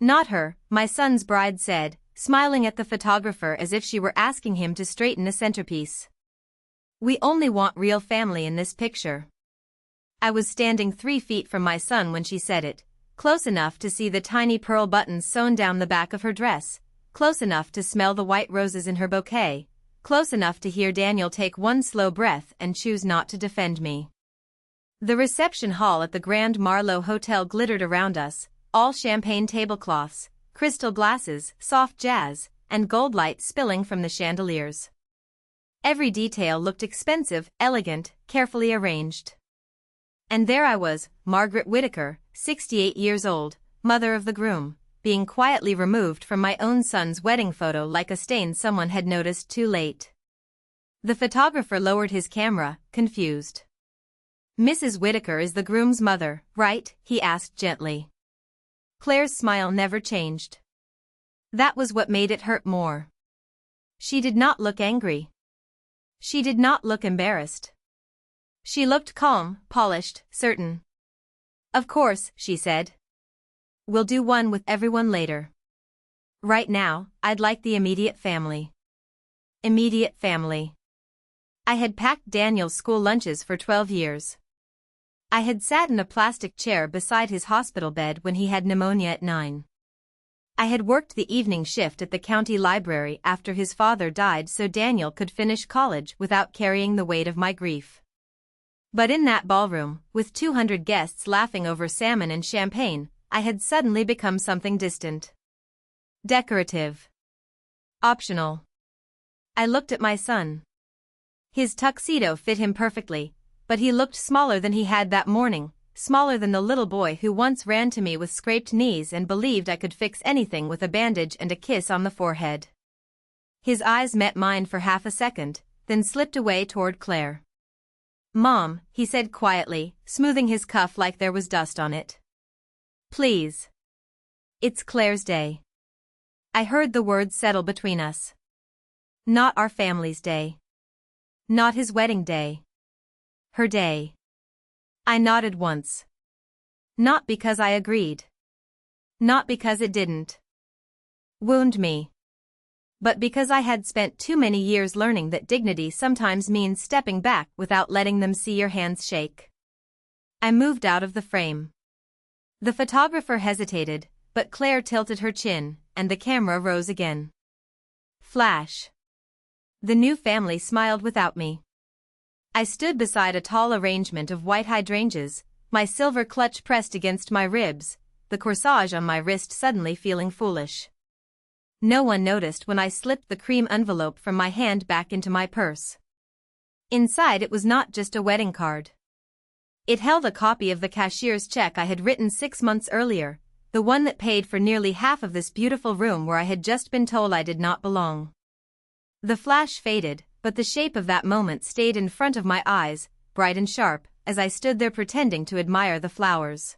Not her, my son's bride said, smiling at the photographer as if she were asking him to straighten a centerpiece. We only want real family in this picture. I was standing 3 feet from my son when she said it, close enough to see the tiny pearl buttons sewn down the back of her dress, close enough to smell the white roses in her bouquet, close enough to hear Daniel take one slow breath and choose not to defend me. The reception hall at the Grand Marlowe Hotel glittered around us, all champagne tablecloths, crystal glasses, soft jazz, and gold light spilling from the chandeliers. Every detail looked expensive, elegant, carefully arranged. And there I was, Margaret Whittaker, 68 years old, mother of the groom, being quietly removed from my own son's wedding photo like a stain someone had noticed too late. The photographer lowered his camera, confused. Mrs. Whittaker is the groom's mother, right? He asked gently. Claire's smile never changed. That was what made it hurt more. She did not look angry. She did not look embarrassed. She looked calm, polished, certain. Of course, she said. We'll do one with everyone later. Right now, I'd like the immediate family. Immediate family. I had packed Daniel's school lunches for 12 years. I had sat in a plastic chair beside his hospital bed when he had pneumonia at 9. I had worked the evening shift at the county library after his father died so Daniel could finish college without carrying the weight of my grief. But in that ballroom, with 200 guests laughing over salmon and champagne, I had suddenly become something distant. Decorative. Optional. I looked at my son. His tuxedo fit him perfectly, but he looked smaller than he had that morning, smaller than the little boy who once ran to me with scraped knees and believed I could fix anything with a bandage and a kiss on the forehead. His eyes met mine for half a second, then slipped away toward Claire. Mom, he said quietly, smoothing his cuff like there was dust on it. Please. It's Claire's day. I heard the words settle between us. Not our family's day. Not his wedding day. Her day. I nodded once. Not because I agreed. Not because it didn't wound me. But because I had spent too many years learning that dignity sometimes means stepping back without letting them see your hands shake. I moved out of the frame. The photographer hesitated, but Claire tilted her chin, and the camera rose again. Flash. The new family smiled without me. I stood beside a tall arrangement of white hydrangeas, my silver clutch pressed against my ribs, the corsage on my wrist suddenly feeling foolish. No one noticed when I slipped the cream envelope from my hand back into my purse. Inside it was not just a wedding card. It held a copy of the cashier's check I had written 6 months earlier, the one that paid for nearly half of this beautiful room where I had just been told I did not belong. The flash faded, but the shape of that moment stayed in front of my eyes, bright and sharp, as I stood there pretending to admire the flowers.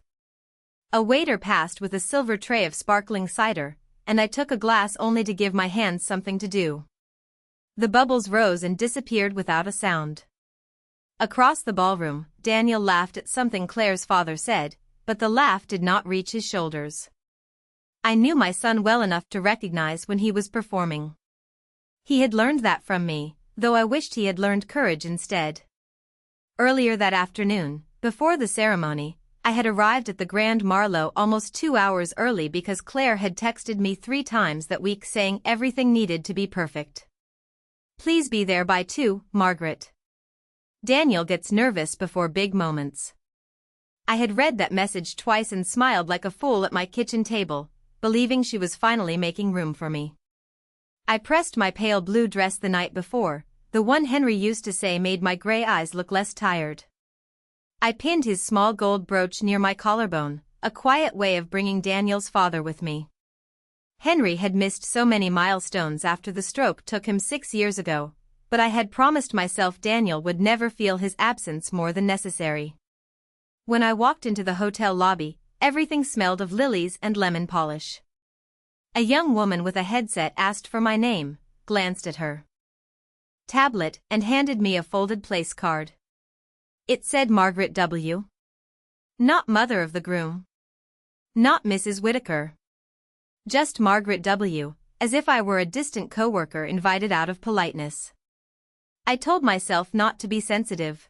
A waiter passed with a silver tray of sparkling cider, and I took a glass only to give my hands something to do. The bubbles rose and disappeared without a sound. Across the ballroom, Daniel laughed at something Claire's father said, but the laugh did not reach his shoulders. I knew my son well enough to recognize when he was performing. He had learned that from me, though I wished he had learned courage instead. Earlier that afternoon, before the ceremony, I had arrived at the Grand Marlowe almost 2 hours early because Claire had texted me 3 times that week saying everything needed to be perfect. Please be there by 2, Margaret. Daniel gets nervous before big moments. I had read that message twice and smiled like a fool at my kitchen table, believing she was finally making room for me. I pressed my pale blue dress the night before, the one Henry used to say made my gray eyes look less tired. I pinned his small gold brooch near my collarbone, a quiet way of bringing Daniel's father with me. Henry had missed so many milestones after the stroke took him 6 years ago, but I had promised myself Daniel would never feel his absence more than necessary. When I walked into the hotel lobby, everything smelled of lilies and lemon polish. A young woman with a headset asked for my name, glanced at her tablet, and handed me a folded place card. It said Margaret W. Not mother of the groom. Not Mrs. Whittaker. Just Margaret W., as if I were a distant coworker invited out of politeness. I told myself not to be sensitive.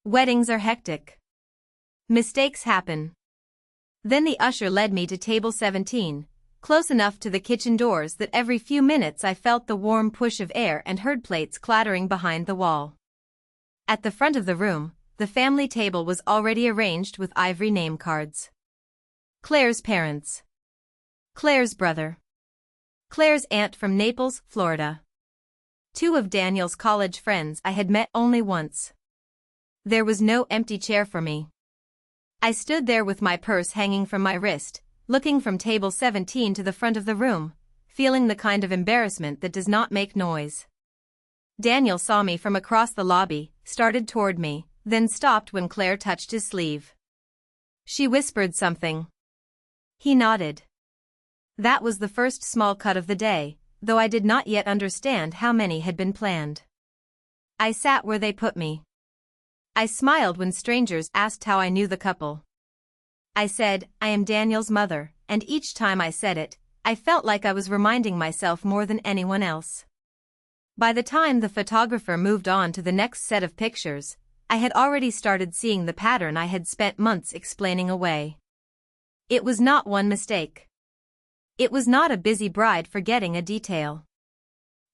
Weddings are hectic. Mistakes happen. Then the usher led me to table 17, close enough to the kitchen doors that every few minutes I felt the warm push of air and heard plates clattering behind the wall. At the front of the room, the family table was already arranged with ivory name cards. Claire's parents. Claire's brother. Claire's aunt from Naples, Florida. 2 of Daniel's college friends I had met only once. There was no empty chair for me. I stood there with my purse hanging from my wrist, looking from table 17 to the front of the room, feeling the kind of embarrassment that does not make noise. Daniel saw me from across the lobby, started toward me, then stopped when Claire touched his sleeve. She whispered something. He nodded. That was the first small cut of the day, though I did not yet understand how many had been planned. I sat where they put me. I smiled when strangers asked how I knew the couple. I said, I am Daniel's mother, and each time I said it, I felt like I was reminding myself more than anyone else. By the time the photographer moved on to the next set of pictures, I had already started seeing the pattern I had spent months explaining away. It was not one mistake. It was not a busy bride forgetting a detail.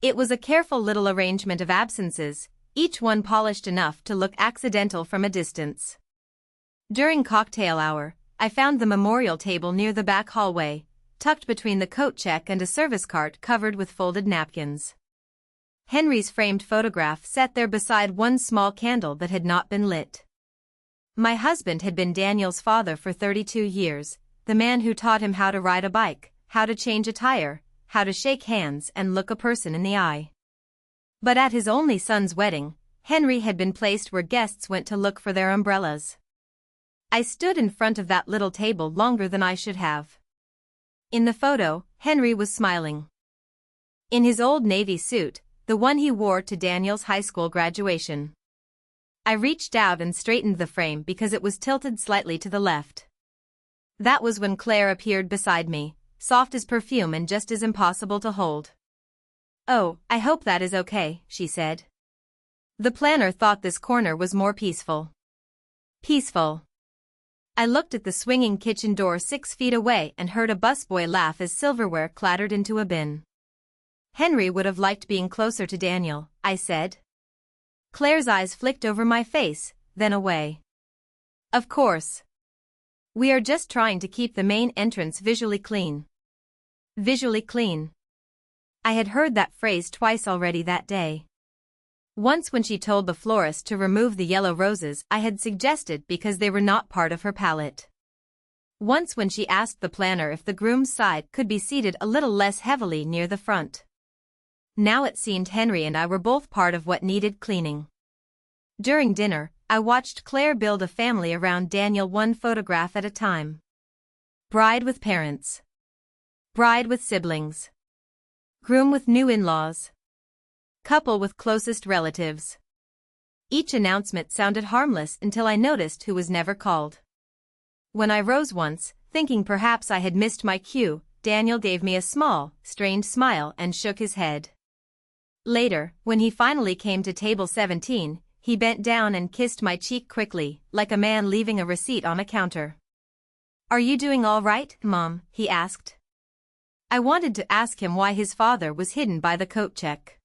It was a careful little arrangement of absences, each one polished enough to look accidental from a distance. During cocktail hour, I found the memorial table near the back hallway, tucked between the coat check and a service cart covered with folded napkins. Henry's framed photograph sat there beside one small candle that had not been lit. My husband had been Daniel's father for 32 years, the man who taught him how to ride a bike, how to change a tire, how to shake hands and look a person in the eye. But at his only son's wedding, Henry had been placed where guests went to look for their umbrellas. I stood in front of that little table longer than I should have. In the photo, Henry was smiling. In his old Navy suit, the one he wore to Daniel's high school graduation. I reached out and straightened the frame because it was tilted slightly to the left. That was when Claire appeared beside me, soft as perfume and just as impossible to hold. Oh, I hope that is okay, she said. The planner thought this corner was more peaceful. Peaceful. I looked at the swinging kitchen door 6 feet away and heard a busboy laugh as silverware clattered into a bin. Henry would have liked being closer to Daniel, I said. Claire's eyes flicked over my face, then away. Of course. We are just trying to keep the main entrance visually clean. Visually clean. I had heard that phrase twice already that day. Once when she told the florist to remove the yellow roses I had suggested because they were not part of her palette. Once when she asked the planner if the groom's side could be seated a little less heavily near the front. Now it seemed Henry and I were both part of what needed cleaning. During dinner, I watched Claire build a family around Daniel one photograph at a time. Bride with parents. Bride with siblings. Groom with new in-laws. Couple with closest relatives. Each announcement sounded harmless until I noticed who was never called. When I rose once, thinking perhaps I had missed my cue, Daniel gave me a small, strained smile and shook his head. Later, when he finally came to table 17, he bent down and kissed my cheek quickly, like a man leaving a receipt on a counter. Are you doing all right, Mom? He asked. I wanted to ask him why his father was hidden by the coat check.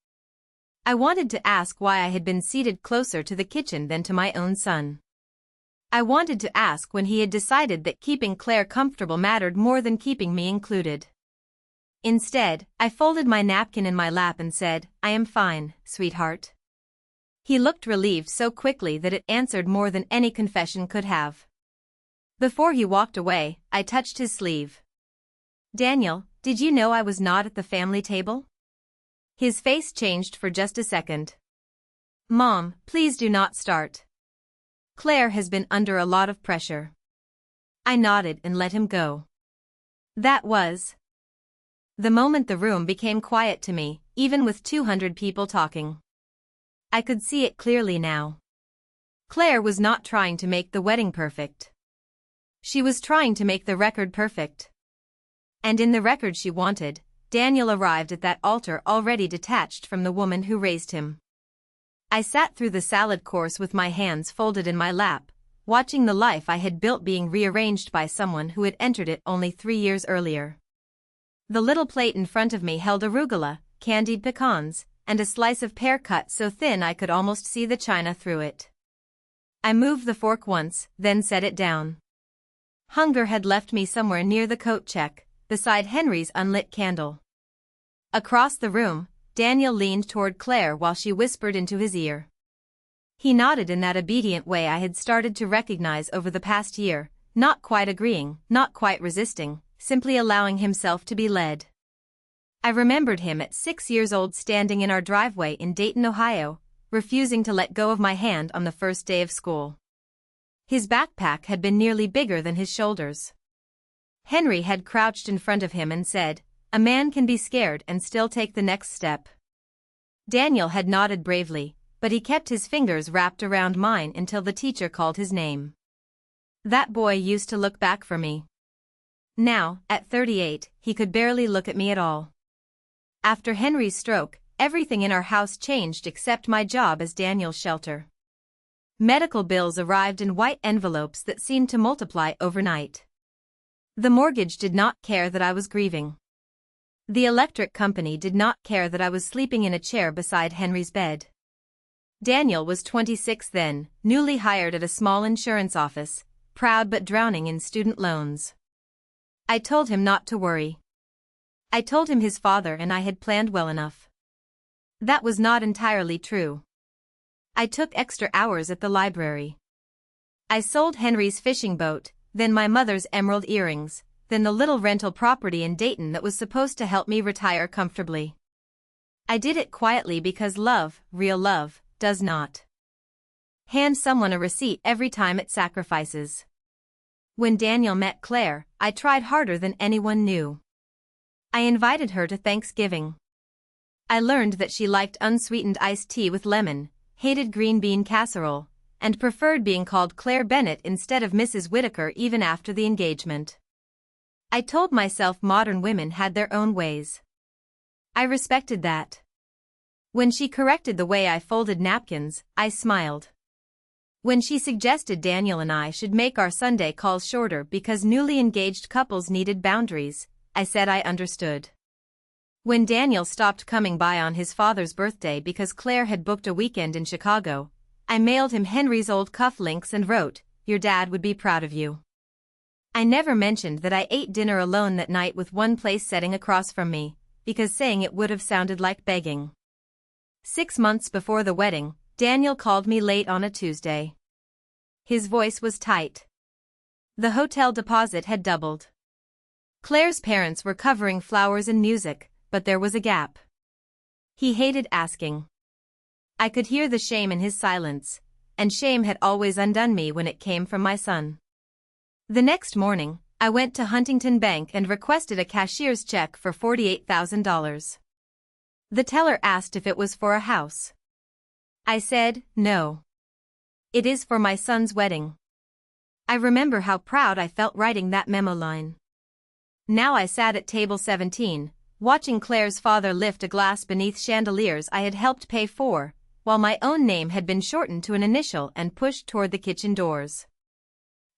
I wanted to ask why I had been seated closer to the kitchen than to my own son. I wanted to ask when he had decided that keeping Claire comfortable mattered more than keeping me included. Instead, I folded my napkin in my lap and said, I am fine, sweetheart. He looked relieved so quickly that it answered more than any confession could have. Before he walked away, I touched his sleeve. Daniel, did you know I was not at the family table? His face changed for just a second. Mom, please do not start. Claire has been under a lot of pressure. I nodded and let him go. That was the moment the room became quiet to me, even with 200 people talking. I could see it clearly now. Claire was not trying to make the wedding perfect. She was trying to make the record perfect. And in the record she wanted, Daniel arrived at that altar already detached from the woman who raised him. I sat through the salad course with my hands folded in my lap, watching the life I had built being rearranged by someone who had entered it only 3 years earlier. The little plate in front of me held arugula, candied pecans, and a slice of pear cut so thin I could almost see the china through it. I moved the fork once, then set it down. Hunger had left me somewhere near the coat check, beside Henry's unlit candle. Across the room, Daniel leaned toward Claire while she whispered into his ear. He nodded in that obedient way I had started to recognize over the past year, not quite agreeing, not quite resisting, simply allowing himself to be led. I remembered him at 6 years old standing in our driveway in Dayton, Ohio, refusing to let go of my hand on the first day of school. His backpack had been nearly bigger than his shoulders. Henry had crouched in front of him and said, "A man can be scared and still take the next step." Daniel had nodded bravely, but he kept his fingers wrapped around mine until the teacher called his name. That boy used to look back for me. Now, at 38, he could barely look at me at all. After Henry's stroke, everything in our house changed except my job as Daniel's shelter. Medical bills arrived in white envelopes that seemed to multiply overnight. The mortgage did not care that I was grieving. The electric company did not care that I was sleeping in a chair beside Henry's bed. Daniel was 26 then, newly hired at a small insurance office, proud but drowning in student loans. I told him not to worry. I told him his father and I had planned well enough. That was not entirely true. I took extra hours at the library. I sold Henry's fishing boat, then my mother's emerald earrings, then the little rental property in Dayton that was supposed to help me retire comfortably. I did it quietly because love, real love, does not hand someone a receipt every time it sacrifices. When Daniel met Claire, I tried harder than anyone knew. I invited her to Thanksgiving. I learned that she liked unsweetened iced tea with lemon, hated green bean casserole, and preferred being called Claire Bennett instead of Mrs. Whitaker even after the engagement. I told myself modern women had their own ways. I respected that. When she corrected the way I folded napkins, I smiled. When she suggested Daniel and I should make our Sunday calls shorter because newly engaged couples needed boundaries, I said I understood. When Daniel stopped coming by on his father's birthday because Claire had booked a weekend in Chicago, I mailed him Henry's old cufflinks and wrote, "Your dad would be proud of you." I never mentioned that I ate dinner alone that night with one place sitting across from me, because saying it would have sounded like begging. 6 months before the wedding, Daniel called me late on a Tuesday. His voice was tight. The hotel deposit had doubled. Claire's parents were covering flowers and music, but there was a gap. He hated asking. I could hear the shame in his silence, and shame had always undone me when it came from my son. The next morning, I went to Huntington Bank and requested a cashier's check for $48,000. The teller asked if it was for a house. I said, "No. It is for my son's wedding." I remember how proud I felt writing that memo line. Now I sat at table 17, watching Claire's father lift a glass beneath chandeliers I had helped pay for, while my own name had been shortened to an initial and pushed toward the kitchen doors.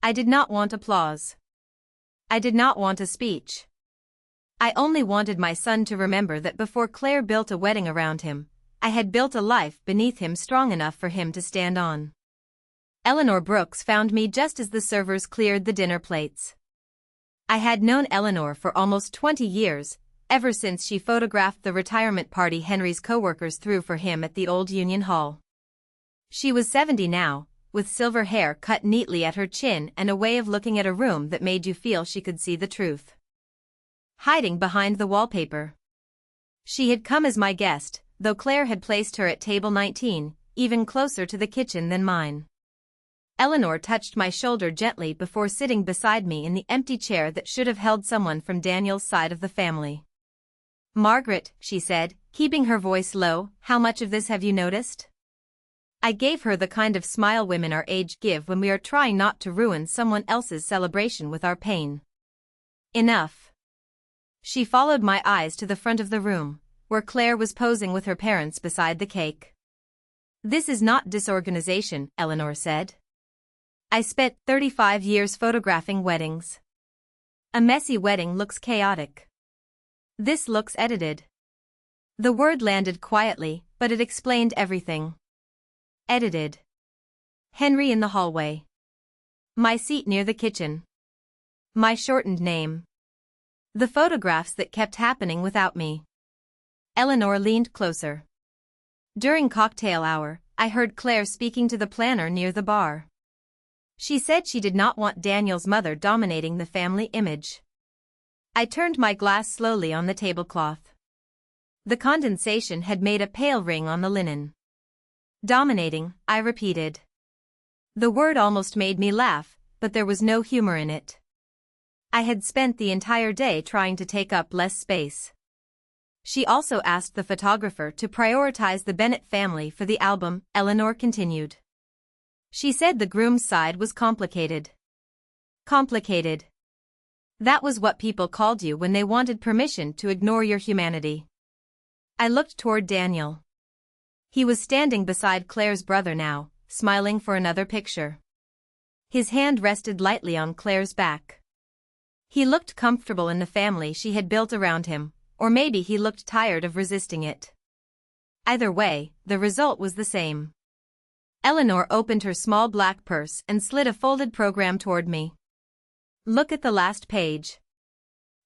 I did not want applause. I did not want a speech. I only wanted my son to remember that before Claire built a wedding around him, I had built a life beneath him strong enough for him to stand on. Eleanor Brooks found me just as the servers cleared the dinner plates. I had known Eleanor for almost 20 years, ever since she photographed the retirement party Henry's coworkers threw for him at the old Union Hall. She was 70 now, with silver hair cut neatly at her chin and a way of looking at a room that made you feel she could see the truth. Hiding behind the wallpaper. She had come as my guest, though Claire had placed her at table 19, even closer to the kitchen than mine. Eleanor touched my shoulder gently before sitting beside me in the empty chair that should have held someone from Daniel's side of the family. "Margaret," she said, keeping her voice low, "how much of this have you noticed?" I gave her the kind of smile women our age give when we are trying not to ruin someone else's celebration with our pain. "Enough." She followed my eyes to the front of the room, where Claire was posing with her parents beside the cake. "This is not disorganization," Eleanor said. "I spent 35 years photographing weddings. A messy wedding looks chaotic. This looks edited." The word landed quietly, but it explained everything. Edited. Henry in the hallway. My seat near the kitchen. My shortened name. The photographs that kept happening without me. Eleanor leaned closer. During cocktail hour, I heard Claire speaking to the planner near the bar. She said she did not want Daniel's mother dominating the family image. I turned my glass slowly on the tablecloth. The condensation had made a pale ring on the linen. "Dominating," I repeated. The word almost made me laugh, but there was no humor in it. I had spent the entire day trying to take up less space. She also asked the photographer to prioritize the Bennett family for the album, Eleanor continued. She said the groom's side was complicated. Complicated. That was what people called you when they wanted permission to ignore your humanity. I looked toward Daniel. He was standing beside Claire's brother now, smiling for another picture. His hand rested lightly on Claire's back. He looked comfortable in the family she had built around him, or maybe he looked tired of resisting it. Either way, the result was the same. Eleanor opened her small black purse and slid a folded program toward me. "Look at the last page."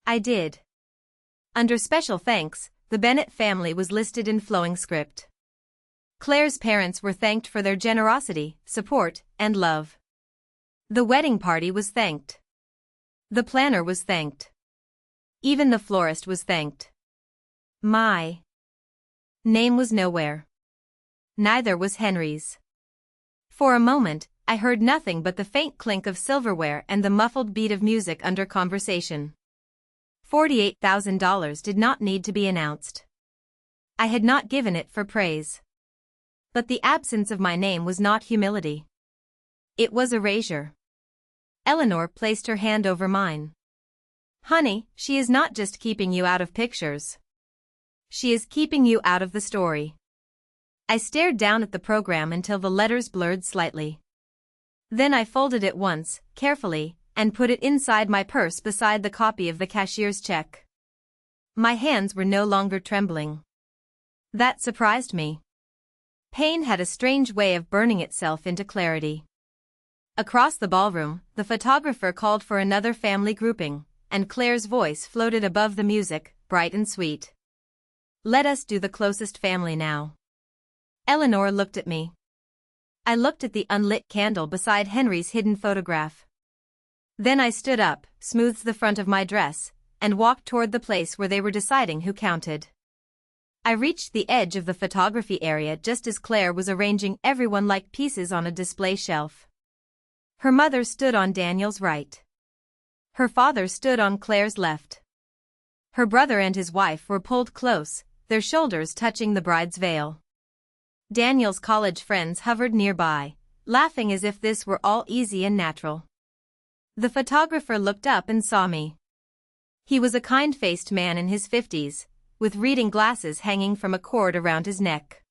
I did. Under special thanks, the Bennett family was listed in flowing script. Claire's parents were thanked for their generosity, support, and love. The wedding party was thanked. The planner was thanked. Even the florist was thanked. My name was nowhere. Neither was Henry's. For a moment, I heard nothing but the faint clink of silverware and the muffled beat of music under conversation. $48,000 did not need to be announced. I had not given it for praise. But the absence of my name was not humility. It was erasure. Eleanor placed her hand over mine. "Honey, she is not just keeping you out of pictures. She is keeping you out of the story." I stared down at the program until the letters blurred slightly. Then I folded it once, carefully, and put it inside my purse beside the copy of the cashier's check. My hands were no longer trembling. That surprised me. Pain had a strange way of burning itself into clarity. Across the ballroom, the photographer called for another family grouping, and Claire's voice floated above the music, bright and sweet. "Let us do the closest family now." Eleanor looked at me. I looked at the unlit candle beside Henry's hidden photograph. Then I stood up, smoothed the front of my dress, and walked toward the place where they were deciding who counted. I reached the edge of the photography area just as Claire was arranging everyone like pieces on a display shelf. Her mother stood on Daniel's right. Her father stood on Claire's left. Her brother and his wife were pulled close, their shoulders touching the bride's veil. Daniel's college friends hovered nearby, laughing as if this were all easy and natural. The photographer looked up and saw me. He was a kind-faced man in his 50s, with reading glasses hanging from a cord around his neck.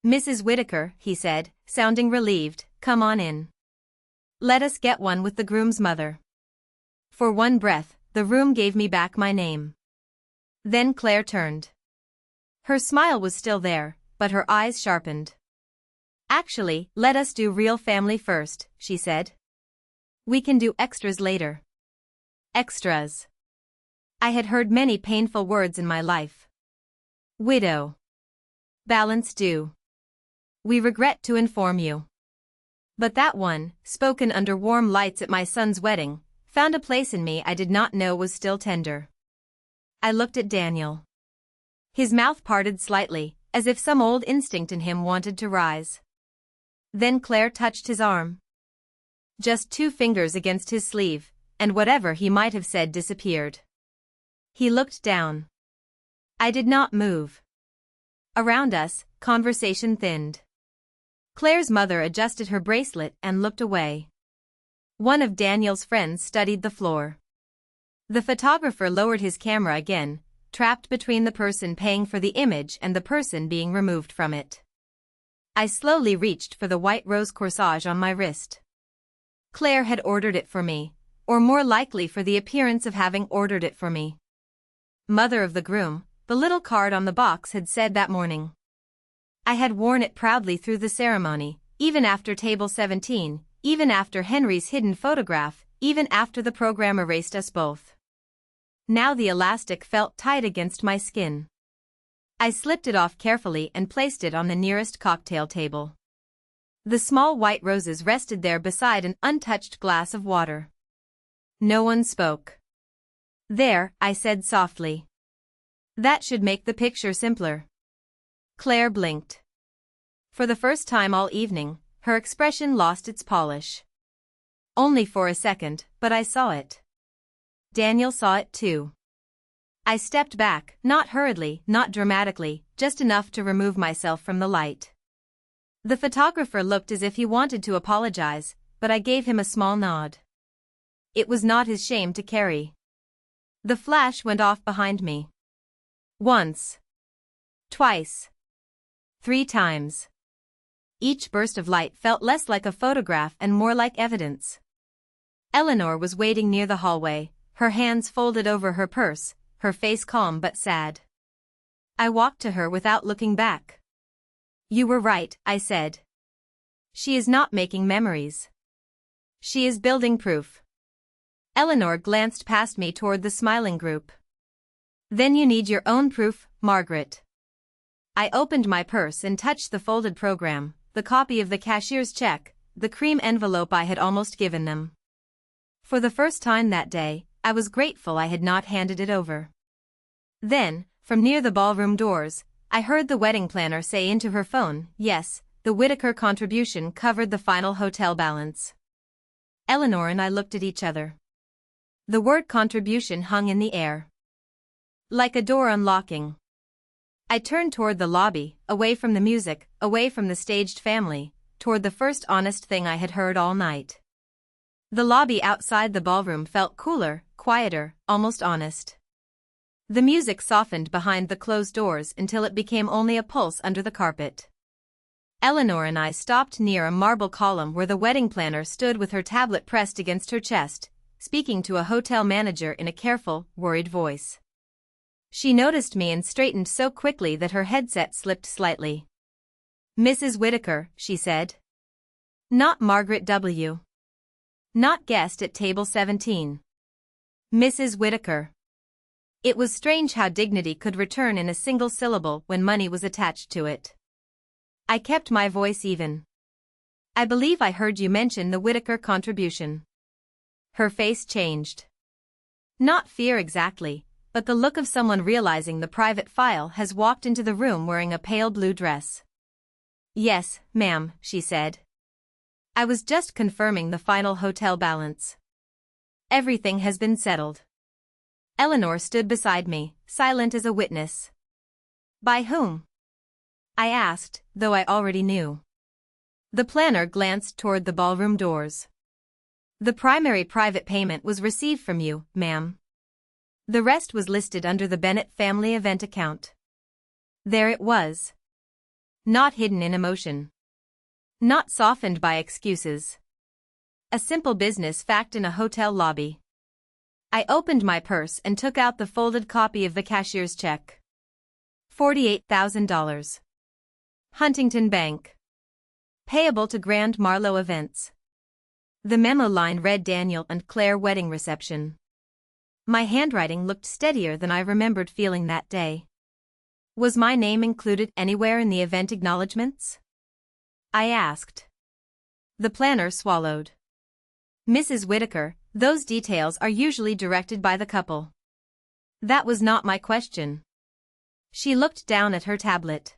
"Mrs. Whitaker," he said, sounding relieved, "come on in. Let us get one with the groom's mother." For one breath, the room gave me back my name. Then Claire turned. Her smile was still there, but her eyes sharpened. "Actually, let us do real family first," she said. "We can do extras later." Extras. I had heard many painful words in my life. Widow. Balance due. We regret to inform you. But that one, spoken under warm lights at my son's wedding, found a place in me I did not know was still tender. I looked at Daniel. His mouth parted slightly, as if some old instinct in him wanted to rise. Then Claire touched his arm. Just 2 fingers against his sleeve, and whatever he might have said disappeared. He looked down. I did not move. Around us, conversation thinned. Claire's mother adjusted her bracelet and looked away. One of Daniel's friends studied the floor. The photographer lowered his camera again, trapped between the person paying for the image and the person being removed from it. I slowly reached for the white rose corsage on my wrist. Claire had ordered it for me, or more likely for the appearance of having ordered it for me. Mother of the groom, the little card on the box had said that morning. I had worn it proudly through the ceremony, even after table 17, even after Henry's hidden photograph, even after the program erased us both. Now the elastic felt tight against my skin. I slipped it off carefully and placed it on the nearest cocktail table. The small white roses rested there beside an untouched glass of water. No one spoke. "There," I said softly. "That should make the picture simpler." Claire blinked. For the first time all evening, her expression lost its polish. Only for a second, but I saw it. Daniel saw it too. I stepped back, not hurriedly, not dramatically, just enough to remove myself from the light. The photographer looked as if he wanted to apologize, but I gave him a small nod. It was not his shame to carry. The flash went off behind me. Once. Twice. 3 times. Each burst of light felt less like a photograph and more like evidence. Eleanor was waiting near the hallway, her hands folded over her purse, her face calm but sad. I walked to her without looking back. "You were right," I said. "She is not making memories. She is building proof." Eleanor glanced past me toward the smiling group. "Then you need your own proof, Margaret." I opened my purse and touched the folded program, the copy of the cashier's check, the cream envelope I had almost given them. For the first time that day, I was grateful I had not handed it over. Then, from near the ballroom doors, I heard the wedding planner say into her phone, yes, the Whittaker contribution covered the final hotel balance. Eleanor and I looked at each other. The word contribution hung in the air. Like a door unlocking. I turned toward the lobby, away from the music, away from the staged family, toward the first honest thing I had heard all night. The lobby outside the ballroom felt cooler, quieter, almost honest. The music softened behind the closed doors until it became only a pulse under the carpet. Eleanor and I stopped near a marble column where the wedding planner stood with her tablet pressed against her chest, speaking to a hotel manager in a careful, worried voice. She noticed me and straightened so quickly that her headset slipped slightly. "Mrs. Whittaker," she said. "Not Margaret W. Not guest at table 17. Mrs. Whittaker." It was strange how dignity could return in a single syllable when money was attached to it. I kept my voice even. "I believe I heard you mention the Whittaker contribution." Her face changed. Not fear exactly, but the look of someone realizing the private file has walked into the room wearing a pale blue dress. "Yes, ma'am," she said. "I was just confirming the final hotel balance. Everything has been settled." Eleanor stood beside me, silent as a witness. "By whom?" I asked, though I already knew. The planner glanced toward the ballroom doors. "The primary private payment was received from you, ma'am. The rest was listed under the Bennett family event account." There it was. Not hidden in emotion. Not softened by excuses. A simple business fact in a hotel lobby. I opened my purse and took out the folded copy of the cashier's check. $48,000. Huntington Bank. Payable to Grand Marlowe Events. The memo line read Daniel and Claire wedding reception. My handwriting looked steadier than I remembered feeling that day. Was my name included anywhere in the event acknowledgments? I asked. The planner swallowed. "Mrs. Whittaker, those details are usually directed by the couple." That was not my question. She looked down at her tablet.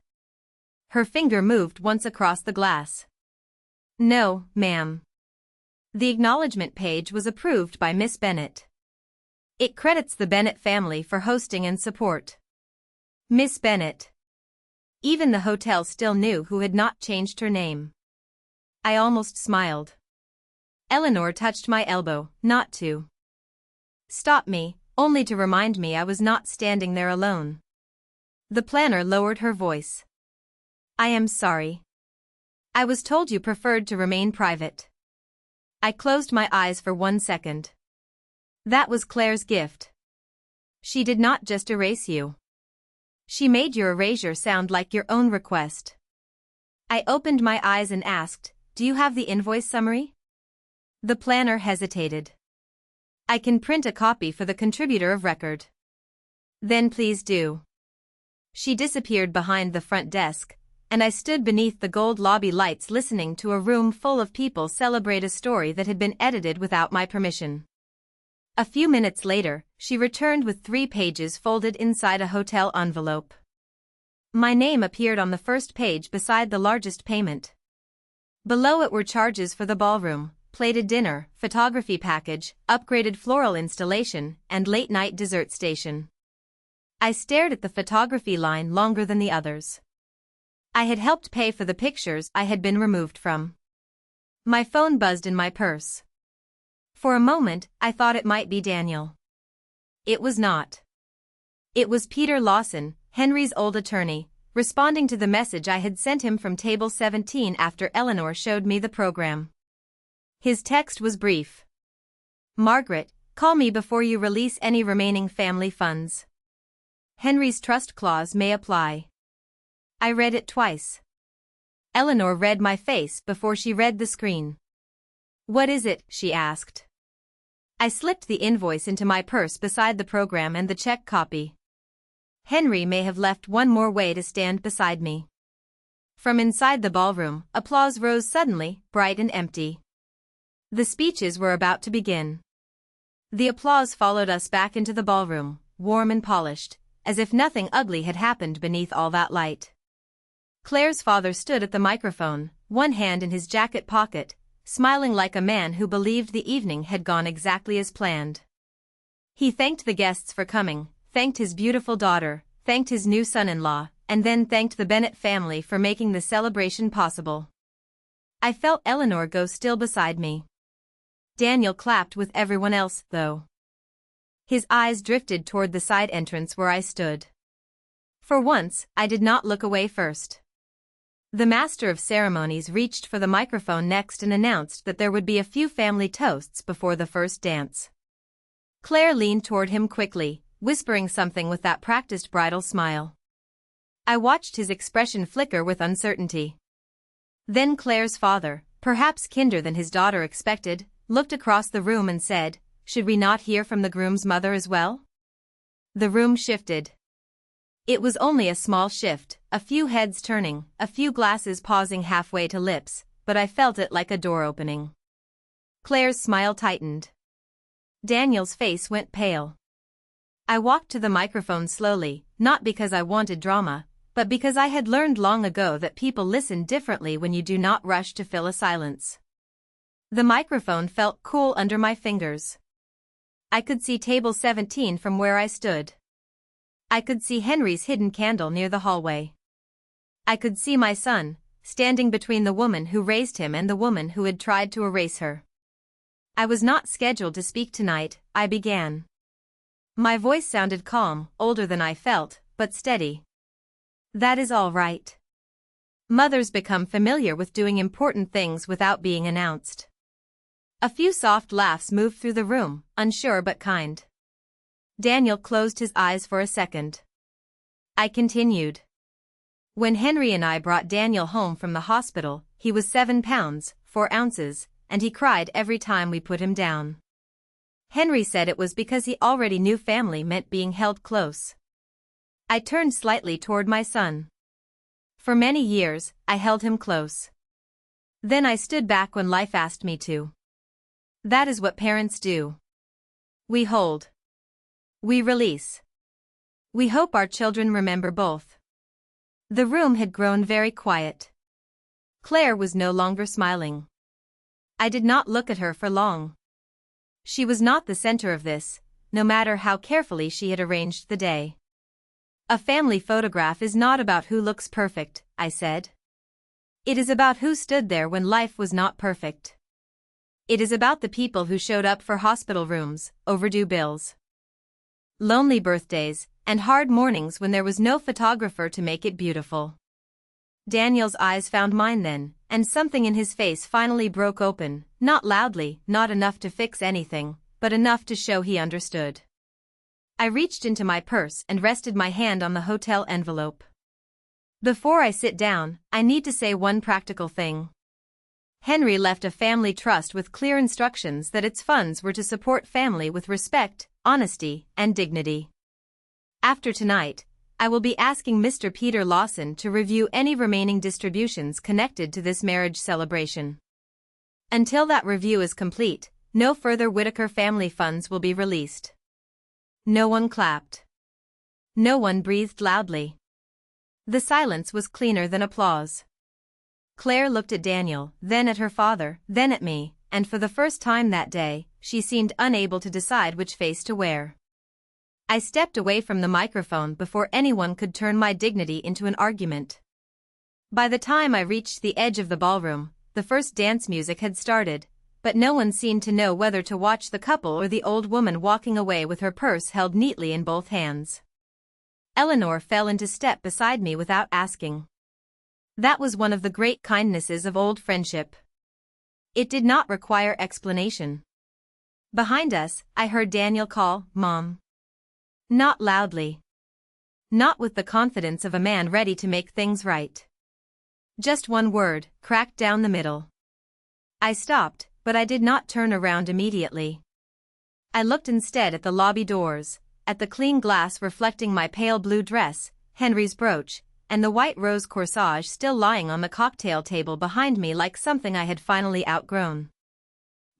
Her finger moved once across the glass. "No, ma'am. The acknowledgement page was approved by Miss Bennett. It credits the Bennett family for hosting and support." Miss Bennett. Even the hotel still knew who had not changed her name. I almost smiled. Eleanor touched my elbow, not to stop me, only to remind me I was not standing there alone. The planner lowered her voice. I am sorry. I was told you preferred to remain private. I closed my eyes for 1 second. That was Claire's gift. She did not just erase you. She made your erasure sound like your own request. I opened my eyes and asked, do you have the invoice summary? The planner hesitated. I can print a copy for the contributor of record. Then please do. She disappeared behind the front desk, and I stood beneath the gold lobby lights listening to a room full of people celebrate a story that had been edited without my permission. A few minutes later, she returned with 3 pages folded inside a hotel envelope. My name appeared on the first page beside the largest payment. Below it were charges for the ballroom, plated dinner, photography package, upgraded floral installation, and late-night dessert station. I stared at the photography line longer than the others. I had helped pay for the pictures I had been removed from. My phone buzzed in my purse. For a moment, I thought it might be Daniel. It was not. It was Peter Lawson, Henry's old attorney, responding to the message I had sent him from table 17 after Eleanor showed me the program. His text was brief. Margaret, call me before you release any remaining family funds. Henry's trust clause may apply. I read it twice. Eleanor read my face before she read the screen. What is it? She asked. I slipped the invoice into my purse beside the program and the check copy. Henry may have left one more way to stand beside me. From inside the ballroom, applause rose suddenly, bright and empty. The speeches were about to begin. The applause followed us back into the ballroom, warm and polished, as if nothing ugly had happened beneath all that light. Claire's father stood at the microphone, one hand in his jacket pocket, smiling like a man who believed the evening had gone exactly as planned. He thanked the guests for coming, thanked his beautiful daughter, thanked his new son-in-law, and then thanked the Bennett family for making the celebration possible. I felt Eleanor go still beside me. Daniel clapped with everyone else, though. His eyes drifted toward the side entrance where I stood. For once, I did not look away first. The master of ceremonies reached for the microphone next and announced that there would be a few family toasts before the first dance. Claire leaned toward him quickly, whispering something with that practiced bridal smile. I watched his expression flicker with uncertainty. Then Claire's father, perhaps kinder than his daughter expected, looked across the room and said, "Should we not hear from the groom's mother as well?" The room shifted. It was only a small shift, a few heads turning, a few glasses pausing halfway to lips, but I felt it like a door opening. Claire's smile tightened. Daniel's face went pale. I walked to the microphone slowly, not because I wanted drama, but because I had learned long ago that people listen differently when you do not rush to fill a silence. The microphone felt cool under my fingers. I could see table 17 from where I stood. I could see Henry's hidden candle near the hallway. I could see my son, standing between the woman who raised him and the woman who had tried to erase her. I was not scheduled to speak tonight, I began. My voice sounded calm, older than I felt, but steady. That is all right. Mothers become familiar with doing important things without being announced. A few soft laughs moved through the room, unsure but kind. Daniel closed his eyes for a second. I continued. When Henry and I brought Daniel home from the hospital, he was 7 pounds, 4 ounces, and he cried every time we put him down. Henry said it was because he already knew family meant being held close. I turned slightly toward my son. For many years, I held him close. Then I stood back when life asked me to. That is what parents do. We hold. We release. We hope our children remember both. The room had grown very quiet. Claire was no longer smiling. I did not look at her for long. She was not the center of this, no matter how carefully she had arranged the day. A family photograph is not about who looks perfect, I said. It is about who stood there when life was not perfect. It is about the people who showed up for hospital rooms, overdue bills. lonely birthdays, and hard mornings when there was no photographer to make it beautiful. Daniel's eyes found mine then, and something in his face finally broke open, not loudly, not enough to fix anything, but enough to show he understood. I reached into my purse and rested my hand on the hotel envelope. Before I sit down, I need to say one practical thing. Henry left a family trust with clear instructions that its funds were to support family with respect, honesty, and dignity. After tonight, I will be asking Mr. Peter Lawson to review any remaining distributions connected to this marriage celebration. Until that review is complete, no further Whittaker family funds will be released. No one clapped. No one breathed loudly. The silence was cleaner than applause. Claire looked at Daniel, then at her father, then at me, and for the first time that day, she seemed unable to decide which face to wear. I stepped away from the microphone before anyone could turn my dignity into an argument. By the time I reached the edge of the ballroom, the first dance music had started, but no one seemed to know whether to watch the couple or the old woman walking away with her purse held neatly in both hands. Eleanor fell into step beside me without asking. That was one of the great kindnesses of old friendship. It did not require explanation. Behind us, I heard Daniel call, "Mom." Not loudly. Not with the confidence of a man ready to make things right. Just one word, cracked down the middle. I stopped, but I did not turn around immediately. I looked instead at the lobby doors, at the clean glass reflecting my pale blue dress, Henry's brooch, and the white rose corsage still lying on the cocktail table behind me like something I had finally outgrown.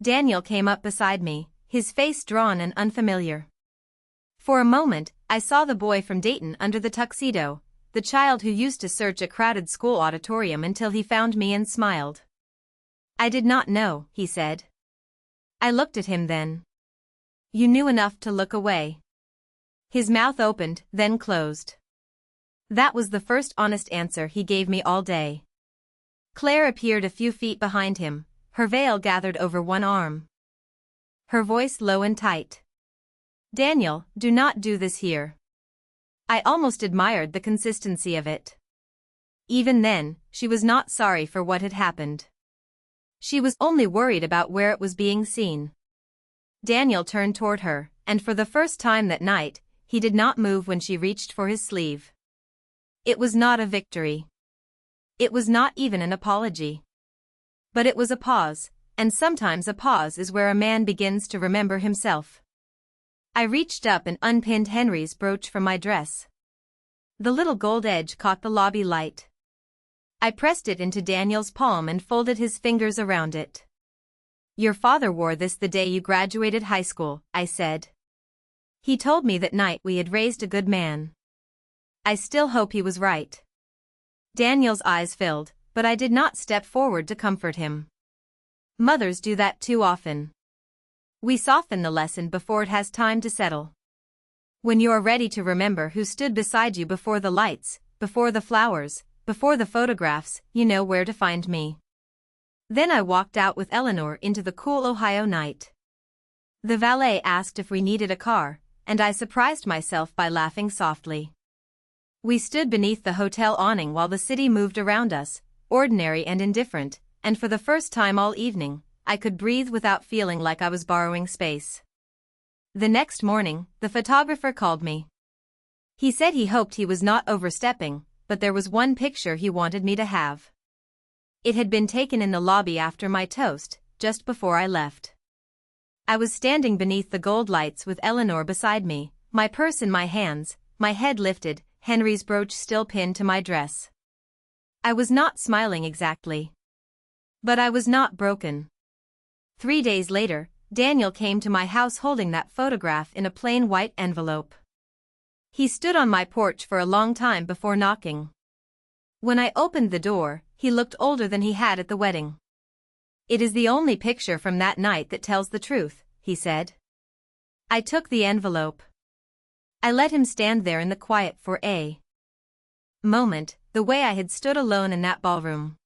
Daniel came up beside me, his face drawn and unfamiliar. For a moment, I saw the boy from Dayton under the tuxedo, the child who used to search a crowded school auditorium until he found me and smiled. "I did not know," he said. I looked at him then. "You knew enough to look away." His mouth opened, then closed. That was the first honest answer he gave me all day. Claire appeared a few feet behind him, her veil gathered over one arm. Her voice low and tight. "Daniel, do not do this here." I almost admired the consistency of it. Even then, she was not sorry for what had happened. She was only worried about where it was being seen. Daniel turned toward her, and for the first time that night, he did not move when she reached for his sleeve. It was not a victory. It was not even an apology. But it was a pause, and sometimes a pause is where a man begins to remember himself. I reached up and unpinned Henry's brooch from my dress. The little gold edge caught the lobby light. I pressed it into Daniel's palm and folded his fingers around it. "Your father wore this the day you graduated high school," I said. "He told me that night we had raised a good man." I still hope he was right. Daniel's eyes filled, but I did not step forward to comfort him. Mothers do that too often. We soften the lesson before it has time to settle. When you are ready to remember who stood beside you before the lights, before the flowers, before the photographs, you know where to find me. Then I walked out with Eleanor into the cool Ohio night. The valet asked if we needed a car, and I surprised myself by laughing softly. We stood beneath the hotel awning while the city moved around us, ordinary and indifferent, and for the first time all evening, I could breathe without feeling like I was borrowing space. The next morning, the photographer called me. He said he hoped he was not overstepping, but there was one picture he wanted me to have. It had been taken in the lobby after my toast, just before I left. I was standing beneath the gold lights with Eleanor beside me, my purse in my hands, my head lifted, Henry's brooch still pinned to my dress. I was not smiling exactly. But I was not broken. 3 days later, Daniel came to my house holding that photograph in a plain white envelope. He stood on my porch for a long time before knocking. When I opened the door, he looked older than he had at the wedding. "It is the only picture from that night that tells the truth," he said. I took the envelope. I let him stand there in the quiet for a moment, the way I had stood alone in that ballroom.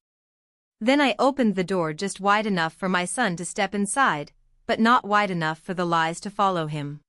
Then I opened the door just wide enough for my son to step inside, but not wide enough for the lies to follow him.